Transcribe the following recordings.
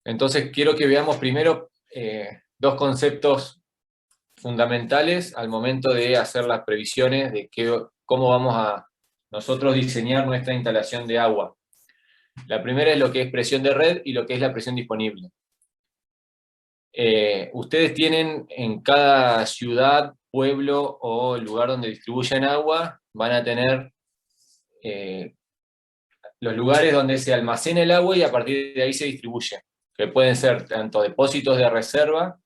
Entonces quiero que veamos primero dos conceptos fundamentales al momento de hacer las previsiones de cómo vamos a nosotros diseñar nuestra instalación de agua. La primera es lo que es presión de red y lo que es la presión disponible. Ustedes tienen en cada ciudad, pueblo o lugar donde distribuyen agua, van a tener los lugares donde se almacena el agua y a partir de ahí se distribuye, que pueden ser tanto depósitos de reserva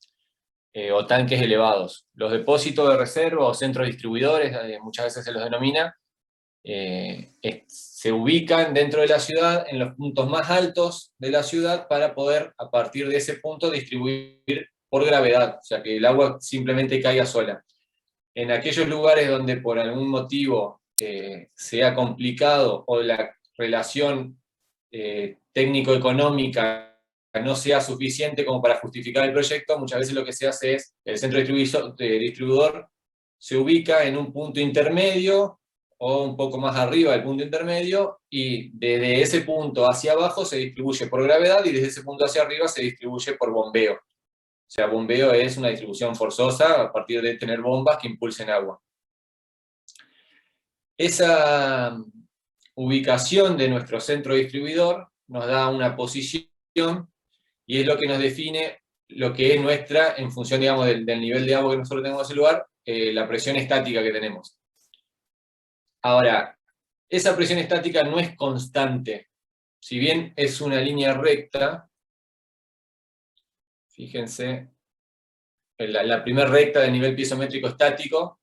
o tanques elevados. Los depósitos de reserva o centros distribuidores, muchas veces se los denomina, se ubican dentro de la ciudad, en los puntos más altos de la ciudad, para poder a partir de ese punto distribuir por gravedad, o sea que el agua simplemente caiga sola. En aquellos lugares donde por algún motivo sea complicado o la relación técnico-económica no sea suficiente como para justificar el proyecto, muchas veces lo que se hace es, el centro distribuidor se ubica en un punto intermedio o un poco más arriba del punto intermedio, y desde ese punto hacia abajo se distribuye por gravedad, y desde ese punto hacia arriba se distribuye por bombeo. O sea, bombeo es una distribución forzosa a partir de tener bombas que impulsen agua. Esa ubicación de nuestro centro distribuidor nos da una posición y es lo que nos define lo que es nuestra, en función, digamos, del nivel de agua que nosotros tenemos en ese lugar, la presión estática que tenemos. Ahora, esa presión estática no es constante. Si bien es una línea recta, fíjense, la primera recta del nivel piezométrico estático,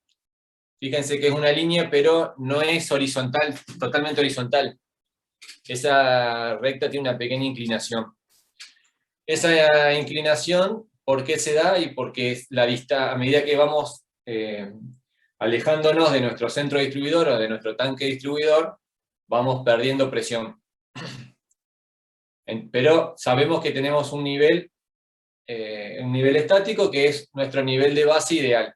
fíjense que es una línea, pero no es horizontal, totalmente horizontal. Esa recta tiene una pequeña inclinación. Esa inclinación, ¿por qué se da? Y porque a medida que vamos alejándonos de nuestro centro distribuidor o de nuestro tanque distribuidor, vamos perdiendo presión. Pero sabemos que tenemos un nivel estático que es nuestro nivel de base ideal.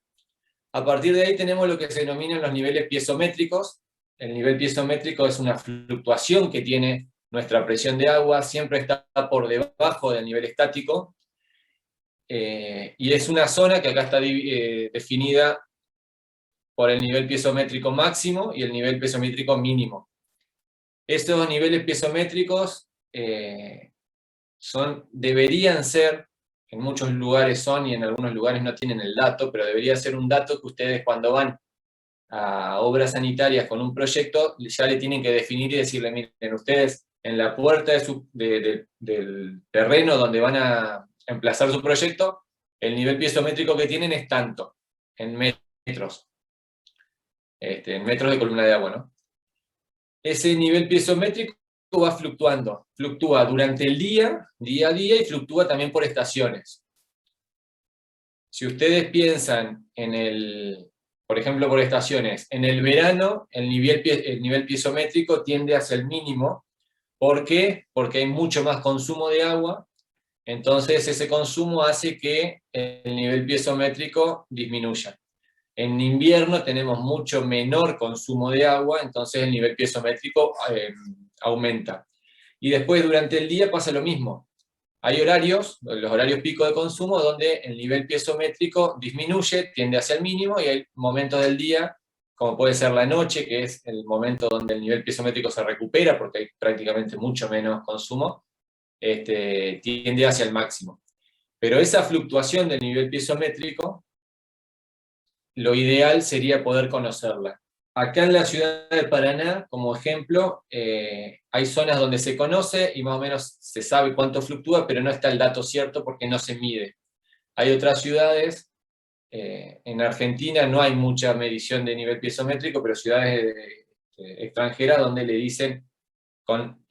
A partir de ahí tenemos lo que se denominan los niveles piezométricos. El nivel piezométrico es una fluctuación que tiene nuestra presión de agua, siempre está por debajo del nivel estático, y es una zona que acá está definida por el nivel piezométrico máximo y el nivel piezométrico mínimo. Estos niveles piezométricos deberían ser, en muchos lugares son y en algunos lugares no tienen el dato, pero debería ser un dato que ustedes cuando van a obras sanitarias con un proyecto ya le tienen que definir y decirle, miren, ustedes en la puerta del terreno donde van a emplazar su proyecto, el nivel piezométrico que tienen es tanto, en metros. En metros de columna de agua, ¿no? Ese nivel piezométrico va fluctuando. Fluctúa durante el día a día, y fluctúa también por estaciones. Si ustedes piensan por ejemplo, por estaciones, en el verano el nivel piezométrico tiende hacia el mínimo. ¿Por qué? Porque hay mucho más consumo de agua, entonces ese consumo hace que el nivel piezométrico disminuya. En invierno tenemos mucho menor consumo de agua, entonces el nivel piezométrico aumenta. Y después durante el día pasa lo mismo. Hay horarios, los horarios pico de consumo, donde el nivel piezométrico disminuye, tiende hacia el mínimo, y hay momentos del día, como puede ser la noche, que es el momento donde el nivel piezométrico se recupera, porque hay prácticamente mucho menos consumo, tiende hacia el máximo. Pero esa fluctuación del nivel piezométrico, lo ideal sería poder conocerla. Acá en la ciudad de Paraná, como ejemplo, hay zonas donde se conoce y más o menos se sabe cuánto fluctúa, pero no está el dato cierto porque no se mide. Hay otras ciudades, en Argentina no hay mucha medición de nivel piezométrico, pero ciudades extranjeras donde le dicen con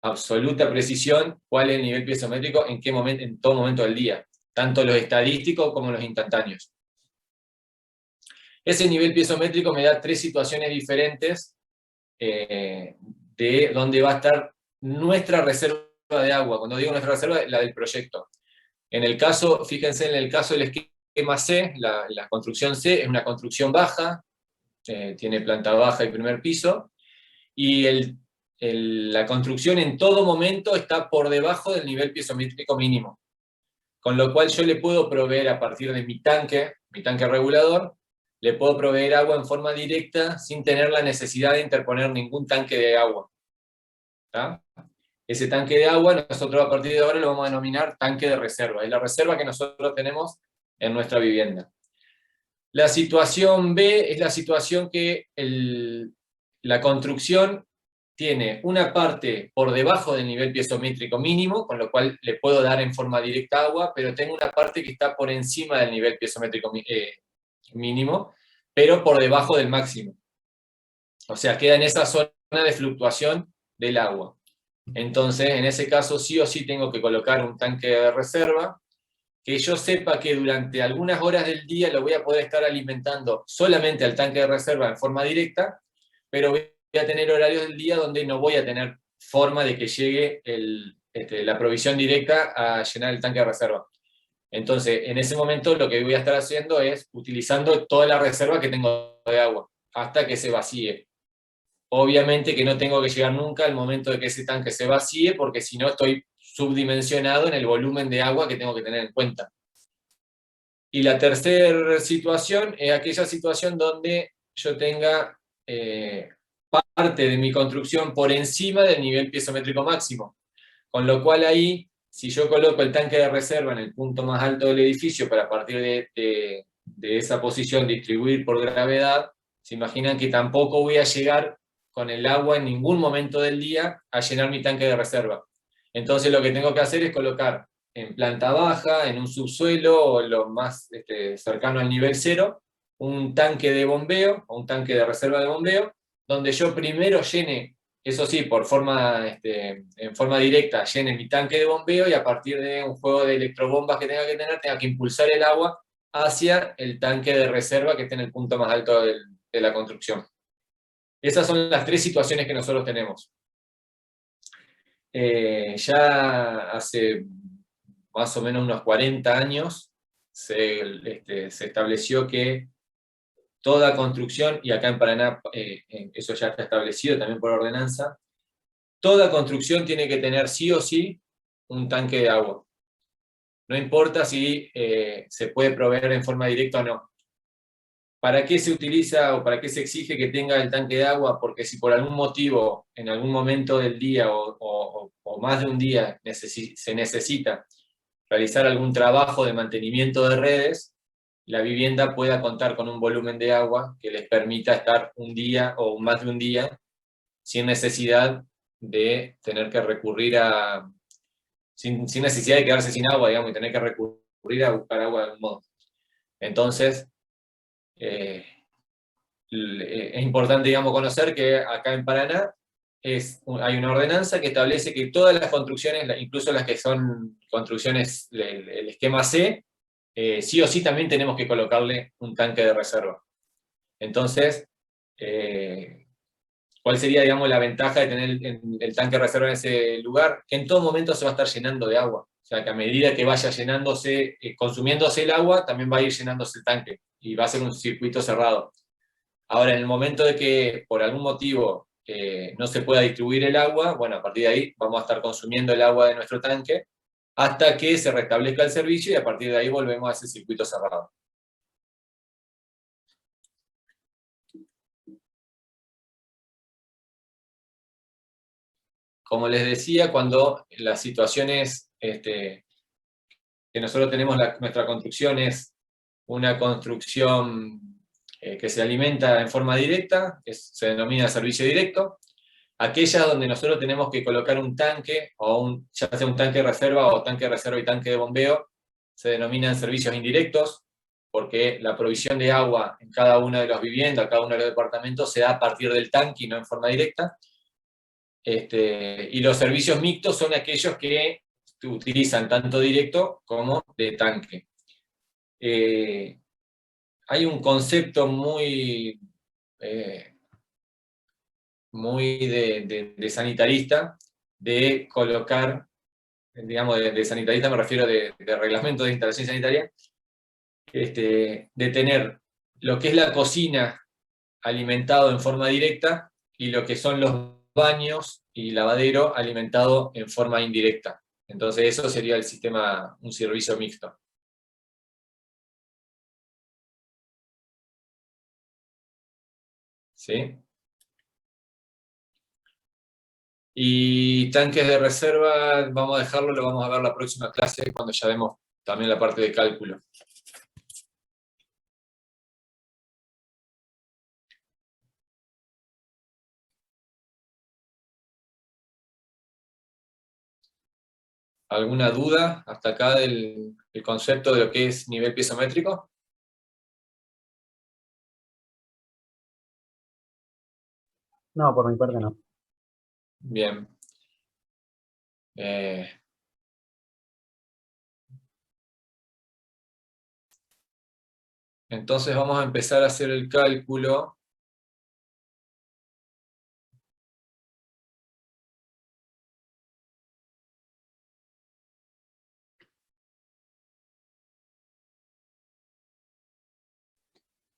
absoluta precisión cuál es el nivel piezométrico en qué momento, en todo momento del día, tanto los estadísticos como los instantáneos. Ese nivel piezométrico me da tres situaciones diferentes de dónde va a estar nuestra reserva de agua. Cuando digo nuestra reserva, la del proyecto. En el caso, fíjense en el caso del esquema C, la construcción C es una construcción baja, tiene planta baja y primer piso, y la construcción en todo momento está por debajo del nivel piezométrico mínimo. Con lo cual yo le puedo proveer a partir de mi tanque regulador, le puedo proveer agua en forma directa sin tener la necesidad de interponer ningún tanque de agua. ¿Tá? Ese tanque de agua nosotros a partir de ahora lo vamos a denominar tanque de reserva. Es la reserva que nosotros tenemos en nuestra vivienda. La situación B es la situación que la construcción tiene una parte por debajo del nivel piezométrico mínimo, con lo cual le puedo dar en forma directa agua, pero tengo una parte que está por encima del nivel piezométrico mínimo, pero por debajo del máximo. O sea, queda en esa zona de fluctuación del agua. Entonces, en ese caso, sí o sí tengo que colocar un tanque de reserva, que yo sepa que durante algunas horas del día lo voy a poder estar alimentando solamente al tanque de reserva en forma directa, pero voy a tener horarios del día donde no voy a tener forma de que llegue la provisión directa a llenar el tanque de reserva. Entonces, en ese momento lo que voy a estar haciendo es utilizando toda la reserva que tengo de agua, hasta que se vacíe. Obviamente que no tengo que llegar nunca al momento de que ese tanque se vacíe, porque si no estoy subdimensionado en el volumen de agua que tengo que tener en cuenta. Y la tercera situación es aquella situación donde yo tenga parte de mi construcción por encima del nivel piezométrico máximo. Con lo cual ahí, si yo coloco el tanque de reserva en el punto más alto del edificio para a partir de esa posición distribuir por gravedad, se imaginan que tampoco voy a llegar con el agua en ningún momento del día a llenar mi tanque de reserva. Entonces lo que tengo que hacer es colocar en planta baja, en un subsuelo o lo más cercano al nivel cero, un tanque de bombeo o un tanque de reserva de bombeo, donde yo primero llene, eso sí, en forma directa, llene mi tanque de bombeo y a partir de un juego de electrobombas que tenga que impulsar el agua hacia el tanque de reserva que esté en el punto más alto de la construcción. Esas son las tres situaciones que nosotros tenemos. Ya hace más o menos unos 40 años se estableció que toda construcción, y acá en Paraná eso ya está establecido también por ordenanza, toda construcción tiene que tener sí o sí un tanque de agua. No importa si se puede proveer en forma directa o no. ¿Para qué se utiliza o para qué se exige que tenga el tanque de agua? Porque si por algún motivo, en algún momento del día o más de un día se necesita realizar algún trabajo de mantenimiento de redes, la vivienda pueda contar con un volumen de agua que les permita estar un día o más de un día sin necesidad de tener que recurrir sin necesidad de quedarse sin agua, digamos, y tener que recurrir a buscar agua de algún modo. Entonces, es importante, digamos, conocer que acá en Paraná hay una ordenanza que establece que todas las construcciones, incluso las que son construcciones, el esquema C, sí o sí también tenemos que colocarle un tanque de reserva. Entonces, ¿cuál sería, digamos, la ventaja de tener el tanque de reserva en ese lugar? Que en todo momento se va a estar llenando de agua. O sea, que a medida que vaya llenándose, consumiéndose el agua, también va a ir llenándose el tanque. Y va a ser un circuito cerrado. Ahora, en el momento de que, por algún motivo, no se pueda distribuir el agua, bueno, a partir de ahí vamos a estar consumiendo el agua de nuestro tanque hasta que se restablezca el servicio y a partir de ahí volvemos a ese circuito cerrado. Como les decía, cuando las situaciones que nosotros tenemos, nuestra construcción es una construcción que se alimenta en forma directa, se denomina servicio directo. Aquella donde nosotros tenemos que colocar un tanque, ya sea un tanque de reserva o tanque de reserva y tanque de bombeo, se denominan servicios indirectos, porque la provisión de agua en cada una de las viviendas, cada uno de los departamentos, se da a partir del tanque y no en forma directa. Y los servicios mixtos son aquellos que utilizan tanto directo como de tanque. Hay un concepto muy de sanitarista, de colocar, digamos, de sanitarista me refiero de reglamento de instalación sanitaria, de tener lo que es la cocina alimentado en forma directa y lo que son los baños y lavadero alimentado en forma indirecta. Entonces eso sería el sistema, un servicio mixto. ¿Sí? Y tanques de reserva, vamos a dejarlo, lo vamos a ver la próxima clase cuando ya vemos también la parte de cálculo. ¿Alguna duda hasta acá del concepto de lo que es nivel piezométrico? No, por mi parte no. Bien. Eh, entonces vamos a empezar a hacer el cálculo.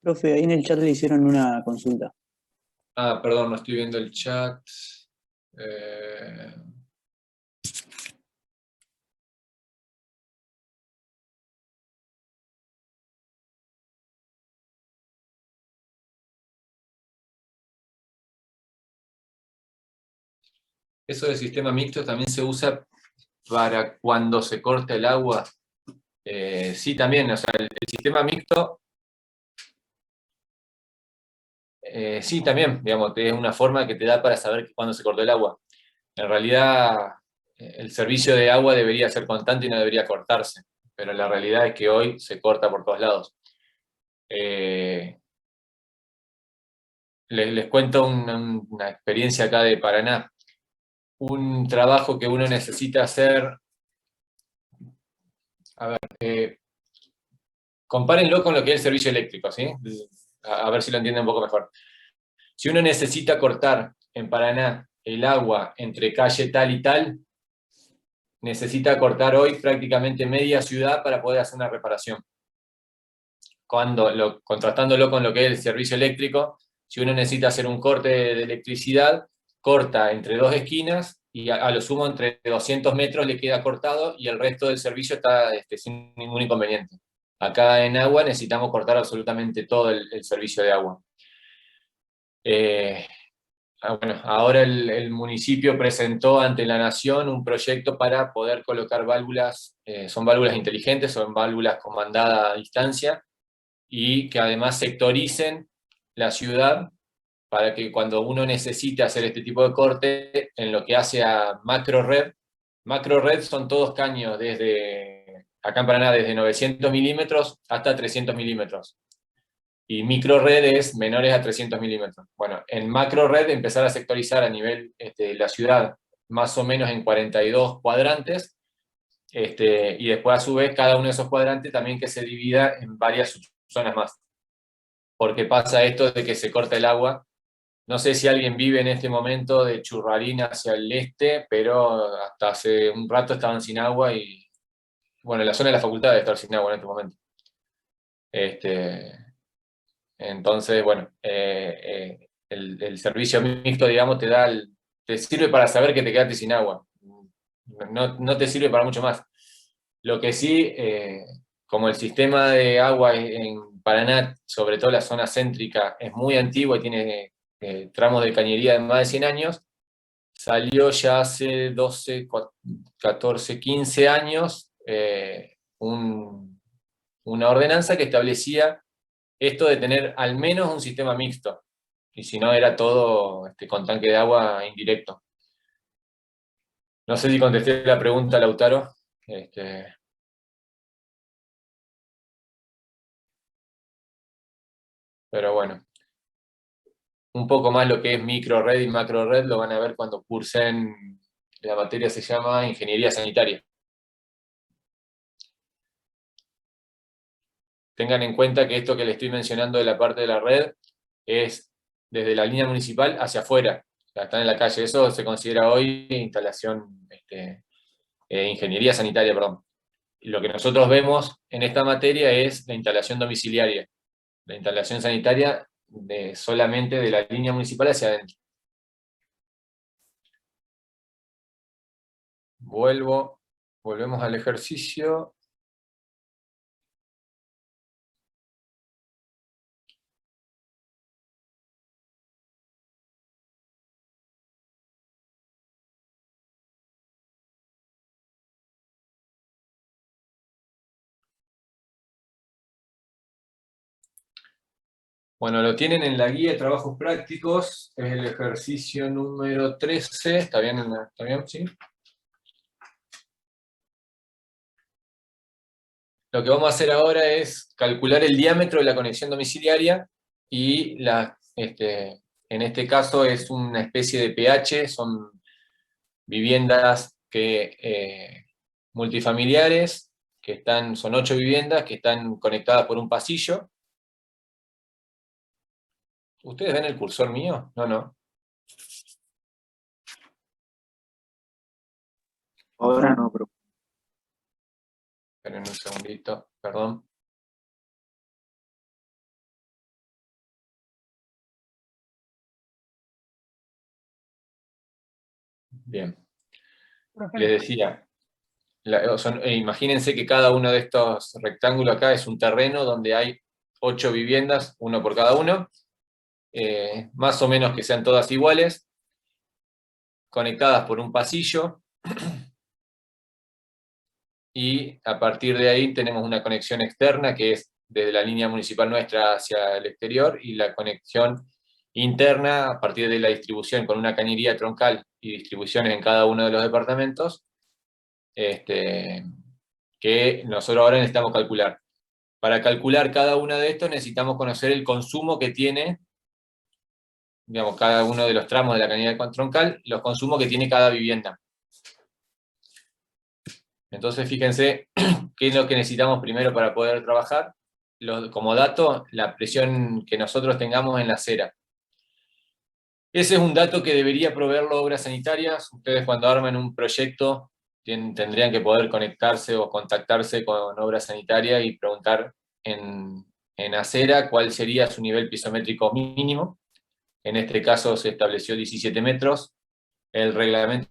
Profe, ahí en el chat le hicieron una consulta. Ah, perdón, no estoy viendo el chat. Eh, Eso del sistema mixto también se usa para cuando se corta el agua. Sí, también, o sea, el sistema mixto, sí, también, digamos, es una forma que te da para saber cuándo se cortó el agua. En realidad, el servicio de agua debería ser constante y no debería cortarse, pero la realidad es que hoy se corta por todos lados. Les cuento una experiencia acá de Paraná. Un trabajo que uno necesita hacer, a ver, compárenlo con lo que es el servicio eléctrico, ¿sí? A ver si lo entienden un poco mejor. Si uno necesita cortar en Paraná el agua entre calle tal y tal, necesita cortar hoy prácticamente media ciudad para poder hacer una reparación. Contrastándolo con lo que es el servicio eléctrico, si uno necesita hacer un corte de electricidad, corta entre dos esquinas y a lo sumo entre 200 metros le queda cortado y el resto del servicio está sin ningún inconveniente. Acá en agua necesitamos cortar absolutamente todo el servicio de agua. Bueno, ahora el municipio presentó ante la Nación un proyecto para poder colocar válvulas, son válvulas inteligentes, son válvulas comandadas a distancia, y que además sectoricen la ciudad para que cuando uno necesite hacer este tipo de corte, en lo que hace a macro red son todos caños desde, acá en Paraná, desde 900 milímetros hasta 300 milímetros. Y micro red es menores a 300 milímetros. Bueno, en macro red empezar a sectorizar a nivel de la ciudad más o menos en 42 cuadrantes, y después a su vez cada uno de esos cuadrantes también que se divida en varias zonas más. Porque pasa esto de que se corta el agua. No sé si alguien vive en este momento de Churrarín hacia el este, pero hasta hace un rato estaban sin agua y, bueno, la zona de la facultad debe estar sin agua en este momento. Entonces, bueno, el servicio mixto, digamos, te sirve para saber que te quedaste sin agua. No te sirve para mucho más. Lo que sí, como el sistema de agua en Paraná, sobre todo la zona céntrica, es muy antiguo y tiene tramos de cañería de más de 100 años, salió ya hace 12, 14, 15 años una ordenanza que establecía esto de tener al menos un sistema mixto, y si no era todo con tanque de agua indirecto. No sé si contesté la pregunta, Lautaro. Pero bueno, un poco más lo que es micro red y macro red lo van a ver cuando cursen, la materia se llama Ingeniería Sanitaria. Tengan en cuenta que esto que les estoy mencionando de la parte de la red es desde la línea municipal hacia afuera, o sea, están en la calle. Eso se considera hoy instalación, ingeniería sanitaria, perdón. Y lo que nosotros vemos en esta materia es la instalación domiciliaria, la instalación sanitaria solamente de la línea municipal hacia adentro. Volvemos al ejercicio. Bueno, lo tienen en la guía de trabajos prácticos, es el ejercicio número 13, ¿está bien? ¿Está bien? ¿Sí? Lo que vamos a hacer ahora es calcular el diámetro de la conexión domiciliaria y en este caso es una especie de pH, son viviendas multifamiliares, son 8 viviendas que están conectadas por un pasillo. ¿Ustedes ven el cursor mío? No. Ahora no, pero Esperen un segundito, perdón. Bien. Les decía, imagínense que cada uno de estos rectángulos acá es un terreno donde hay 8 viviendas, uno por cada uno, más o menos que sean todas iguales, conectadas por un pasillo, y a partir de ahí tenemos una conexión externa que es desde la línea municipal nuestra hacia el exterior, y la conexión interna a partir de la distribución con una cañería troncal y distribuciones en cada uno de los departamentos, que nosotros ahora necesitamos calcular. Para calcular cada uno de estos necesitamos conocer el consumo que tiene, digamos, cada uno de los tramos de la cañería troncal, los consumos que tiene cada vivienda. Entonces fíjense qué es lo que necesitamos primero para poder trabajar. Como dato, la presión que nosotros tengamos en la acera. Ese es un dato que debería proveerlo Obras Sanitarias. Ustedes cuando armen un proyecto tendrían que poder conectarse o contactarse con Obras Sanitarias y preguntar en acera cuál sería su nivel pisométrico mínimo. En este caso se estableció 17 metros. El reglamento